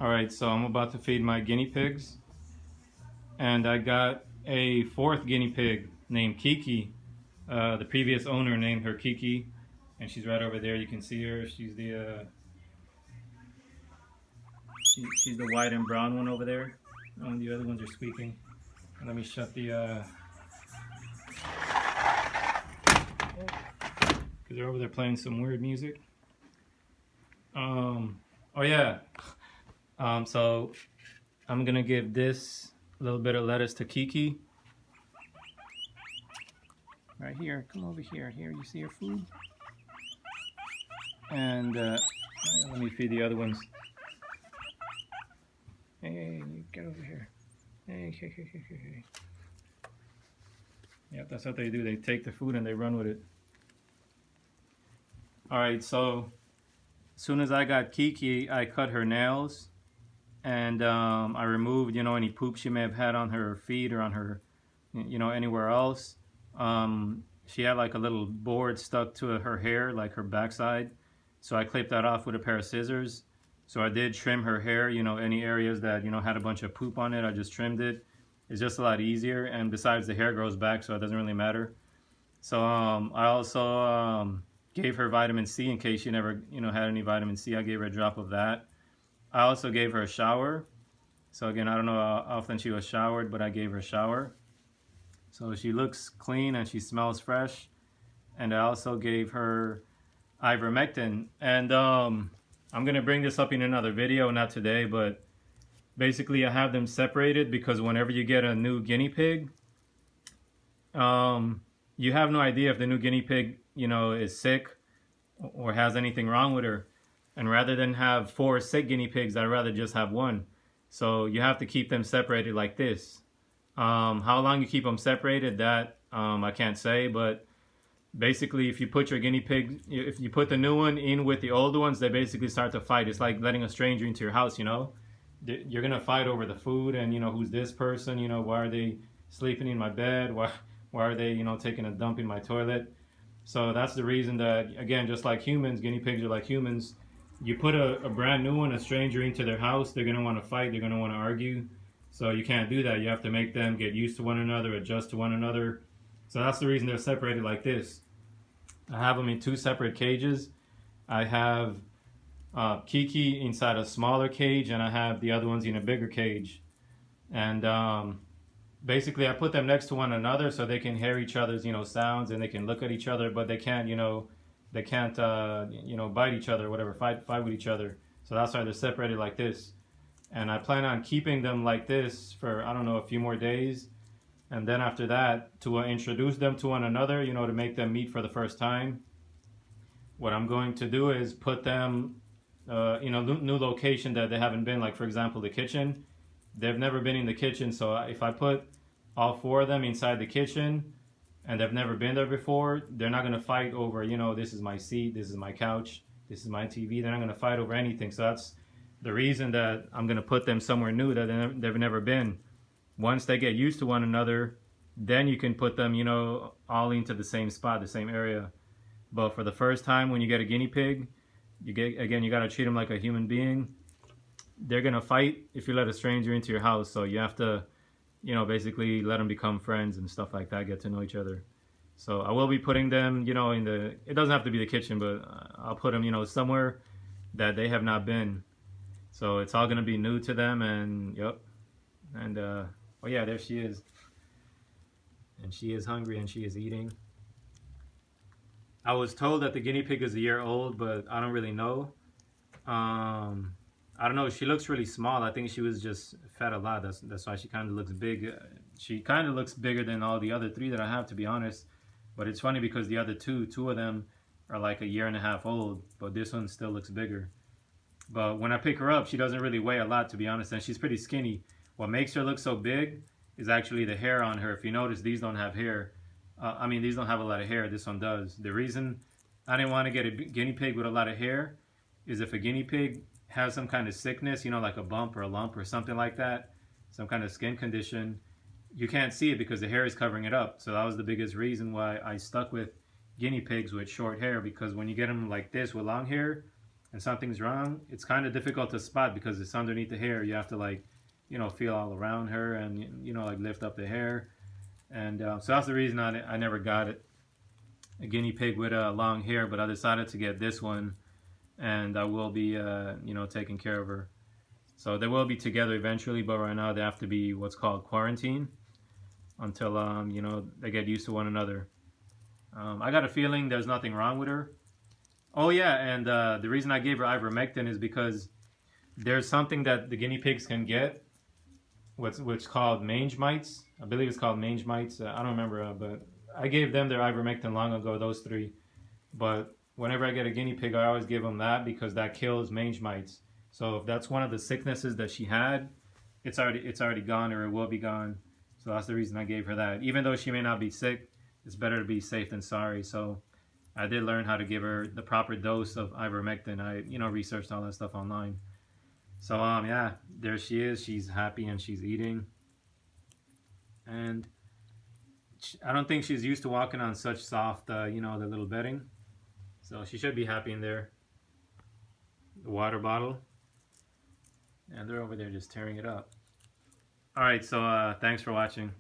Alright, so I'm about to feed my guinea pigs. And I got a fourth guinea pig named Kiki. The previous owner named her Kiki. And she's right over there, you can see her. She's she's the white and brown one over there. The other ones are squeaking. Let me shut the because they're over there playing some weird music. Oh yeah. So I'm gonna give this little bit of lettuce to Kiki. Right here, come over here. Here, you see your food? And let me feed the other ones. Hey, get over here. Hey. Yep, that's what they do. They take the food and they run with it. Alright, so as soon as I got Kiki, I cut her nails. And I removed, any poop she may have had on her feet or on her, anywhere else. She had like a little board stuck to her hair, like her backside. So I clipped that off with a pair of scissors. So I did trim her hair, any areas that, had a bunch of poop on it, I just trimmed it. It's just a lot easier. And besides, the hair grows back, so it doesn't really matter. So I also gave her vitamin C in case she never, had any vitamin C. I gave her a drop of that. I also gave her a shower. So again, I don't know how often she was showered, but I gave her a shower. So she looks clean and she smells fresh. And I also gave her ivermectin. And I'm going to bring this up in another video, not today, but basically I have them separated because whenever you get a new guinea pig, you have no idea if the new guinea pig, is sick or has anything wrong with her. And rather than have 4 sick guinea pigs, I'd rather just have 1. So you have to keep them separated like this. How long you keep them separated, that I can't say, but basically if you put your guinea pig, if you put the new one in with the older ones, they basically start to fight. It's like letting a stranger into your house, You're going to fight over the food and, who's this person, why are they sleeping in my bed? Why are they, taking a dump in my toilet? So that's the reason that, again, just like humans, guinea pigs are like humans. You put a brand new one, a stranger, into their house, they're going to want to fight, they're going to want to argue. So you can't do that. You have to make them get used to one another, adjust to one another. So that's the reason they're separated like this. I have them in 2 separate cages. I have Kiki inside a smaller cage, and I have the other ones in a bigger cage. And basically I put them next to one another so they can hear each other's, sounds, and they can look at each other, but they can't, bite each other or whatever, fight with each other. So that's why they're separated like this. And I plan on keeping them like this for, I don't know, a few more days. And then after that, to introduce them to one another, to make them meet for the first time. What I'm going to do is put them, new location that they haven't been, like for example, the kitchen. They've never been in the kitchen, so if I put all 4 of them inside the kitchen, and they've never been there before, they're not going to fight over, this is my seat, this is my couch, this is my TV. They're not going to fight over anything. So that's the reason that I'm going to put them somewhere new that they've never been. Once they get used to one another, then you can put them, all into the same spot, the same area. But for the first time when you get a guinea pig, you got to treat them like a human being. They're going to fight if you let a stranger into your house. So you have to, basically let them become friends and stuff like that, get to know each other. So I will be putting them, it doesn't have to be the kitchen, but I'll put them, somewhere that they have not been. So it's all going to be new to them, and yep. And, oh yeah, there she is. And she is hungry and she is eating. I was told that the guinea pig is a year old, but I don't really know. I don't know. She looks really small. I think she was just fed a lot. That's why she kind of looks big. She kind of looks bigger than all the other 3 that I have, to be honest. But it's funny because the other 2 of them are like a year and a half old, but this one still looks bigger. But when I pick her up, she doesn't really weigh a lot, to be honest, and she's pretty skinny. What makes her look so big is actually the hair on her. If you notice, these don't have hair. These don't have a lot of hair. This one does. The reason I didn't want to get a guinea pig with a lot of hair is if a guinea pig has some kind of sickness, like a bump or a lump or something like that, some kind of skin condition, you can't see it because the hair is covering it up. So that was the biggest reason why I stuck with guinea pigs with short hair, because when you get them like this with long hair, and something's wrong, it's kind of difficult to spot because it's underneath the hair. You have to like, you know, feel all around her and, you know, like lift up the hair. And so that's the reason I never got it, a guinea pig with long hair, but I decided to get this one, and I will be, you know, taking care of her. So they will be together eventually, but right now they have to be what's called quarantine until, you know, they get used to one another. I got a feeling there's nothing wrong with her. Oh yeah, and the reason I gave her ivermectin is because there's something that the guinea pigs can get, what's called mange mites. I believe it's called mange mites. I don't remember, but I gave them their ivermectin long ago, those three. But whenever I get a guinea pig, I always give them that because that kills mange mites. So if that's one of the sicknesses that she had, it's already gone, or it will be gone. So that's the reason I gave her that. Even though she may not be sick, it's better to be safe than sorry. So I did learn how to give her the proper dose of ivermectin. I, you know, researched all that stuff online. So yeah, there she is. She's happy and she's eating. And I don't think she's used to walking on such soft, you know, the little bedding. So she should be happy in there. The water bottle. And they're over there just tearing it up. Alright, so thanks for watching.